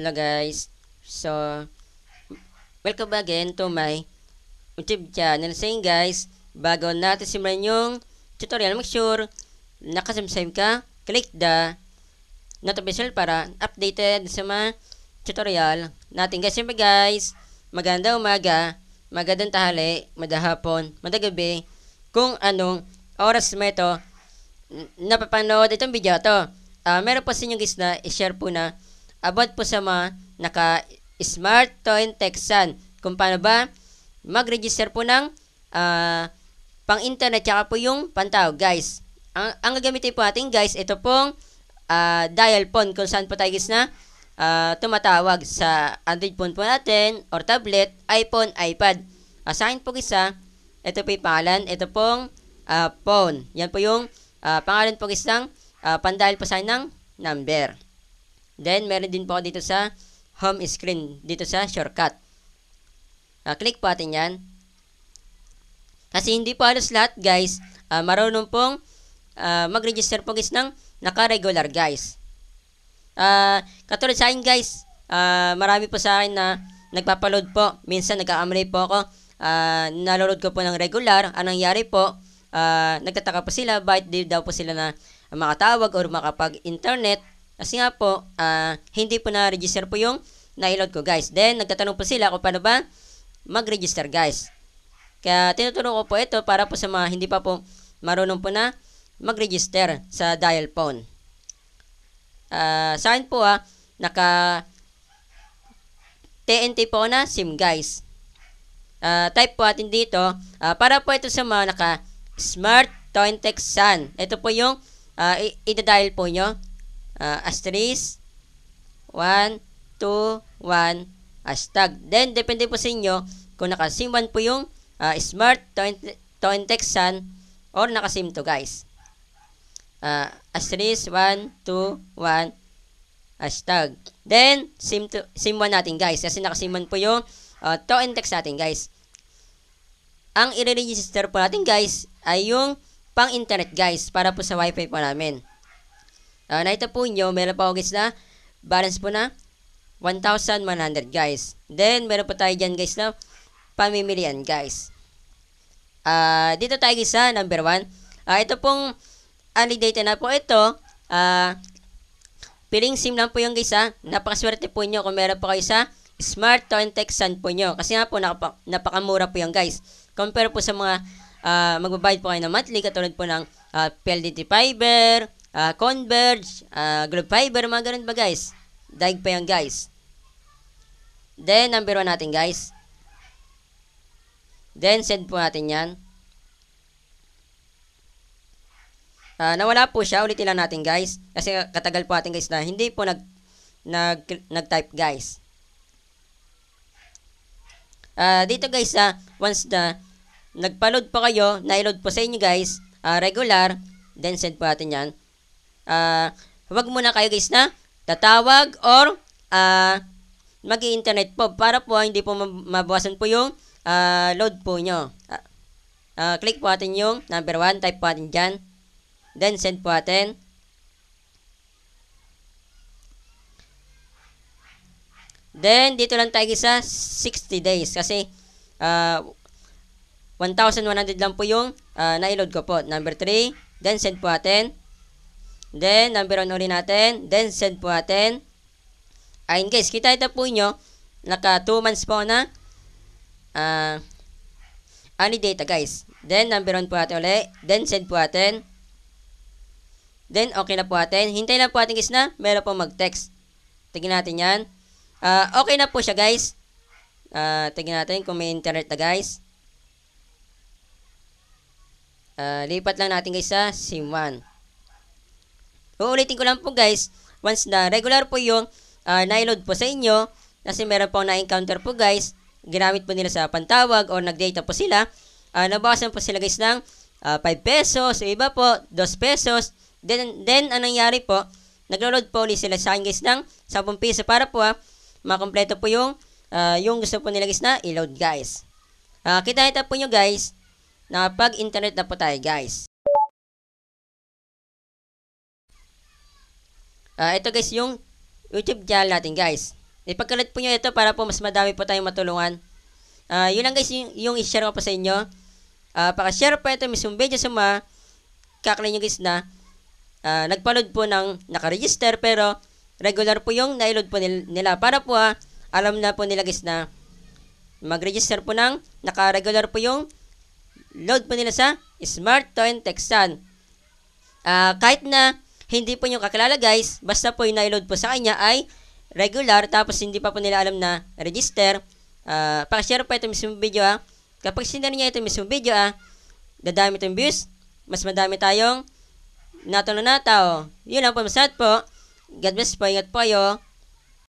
Hello guys. So, welcome again to my YouTube channel. So yun guys, bago natin simulan yung tutorial, make sure nakasubscribe ka, click the notification para updated sa mga tutorial natin. Guys, siyempre guys, magandang umaga, magandang tanghali, madahapon, madagabi, kung anong oras mo ito napapanood itong video to. Meron po sa inyo guys na i-share po na about po sa mga naka-smart Toin Texan kung paano ba mag-register po ng pang-internet tsaka po yung pantawag guys. Ang gagamitin po natin guys, ito pong dial phone kung saan po tayo guys na tumatawag sa Android phone po natin or tablet, iPhone, iPad. Sa akin po guys ito po yung pangalan, ito pong phone. Yan po yung pangalan po guys ng pandial po sa akin ng number. Then, meron din po dito sa home screen, dito sa shortcut. Click po natin yan. Kasi hindi po halos lahat guys, marunong pong mag-register po guys ng naka-regular guys. Katulad sa akin guys, marami po sa akin na nagpapaload po. Minsan nagka-amray po ako, naloload ko po ng regular. Anong nangyari po, nagtataka po sila, bakit di daw po sila na makatawag or makapag-internet. Kasi nga po, hindi po na-register po yung na-load ko guys. Then, nagtatanong po sila kung paano ba mag-register guys. Kaya tinuturo ko po ito para po sa mga hindi pa po marunong po na mag-register sa dial phone. Sa akin po naka TNT po na SIM guys. Type po natin dito. Para po ito sa mga naka-smart Toin Texan. Ito po yung ida-dial po nyo. Asterisk 1, 2, 1 hashtag. Then depende po sa inyo kung naka SIM 1 po yung smart Toin Texan or naka SIM 2 guys. Asterisk 1, 2, 1 hashtag. Then SIM 1 natin guys kasi naka SIM 1 po yung Toin Tex natin guys. Ang i-register po natin guys ay yung pang internet guys para po sa wifi po namin. Nakita po nyo, meron pa ako guys na balance po na 1,100 guys. Then, meron po tayo dyan guys na pamimilian guys. Dito tayo guys sa number 1. Ito pong only data na po ito. Piling SIM lang po yung guys Napakaswerte po nyo kung meron po kayo sa Smart Toin Texan po nyo. Kasi nga po napakamura po yung guys. Compare po sa mga magbabayad po kayo ng monthly katulad po ng PLDT Fiber, Converge, Globe Fiber, mga ganun ba guys? Daig pa yan guys. Then, number 1 natin guys. Then, send po natin yan. Nawala po siya. Ulitin lang natin guys. Kasi katagal po natin guys na hindi po nag-type guys. Dito guys once na nagpa-load po kayo, na-load po sa inyo guys, regular, then send po natin yan. Huwag muna kayo guys na tatawag or mag-i-internet po para po hindi po mabawasan po yung load po nyo. Click po natin yung number 1, type po natin dyan, then send po natin. Then dito lang tayo guys sa 60 days kasi 1,100 lang po yung na-load ko po. Number 3, then send po natin. Then, number 1 ulit natin. Then, send po natin. Ayun guys, kita ito po nyo. Naka 2 months po na only data guys. Then, number 1 po natin ulit. Then, send po natin. Then, okay na po natin. Hintayin lang po natin guys na meron po mag-text. Tignan natin yan. Okay na po siya guys. Tignan natin kung may internet na guys. Lipat lang natin guys sa SIM 1. Uulitin ko lang po guys, once na regular po yung na-load po sa inyo, kasi meron po na-encounter po guys, ginamit po nila sa pantawag or nag-data po sila, nabawasan po sila guys ng 5 pesos, o iba po 2 pesos, then anong nangyari po, nag-load po ulit sila sa akin guys ng 10 piso para po makompleto po yung gusto po nila guys na i-load guys. Kita po nyo guys, nakapag-internet na po tayo guys. Ito guys yung YouTube channel natin guys. Ipagkalat po nyo ito para po mas madami po tayong matulungan. Yun lang guys yung i-share ko po sa inyo. Paka-share po ito mismong video sa mga kakilala nyo guys na nagpa-load po ng naka-register pero regular po yung na-load po nila para po alam na po nila guys na mag-register po ng naka-regular po yung load po nila sa Smart Toin Texan. Kahit na hindi po nyo kakilala guys, basta po yung na-load po sa kanya ay regular tapos hindi pa po nila alam na register. Paka-share po ito mismong video Kapag sinare niya ito mismong video dadami itong views, mas madami tayong natulong na tao. Yun lang po, masarap po. God bless po, ingat po kayo.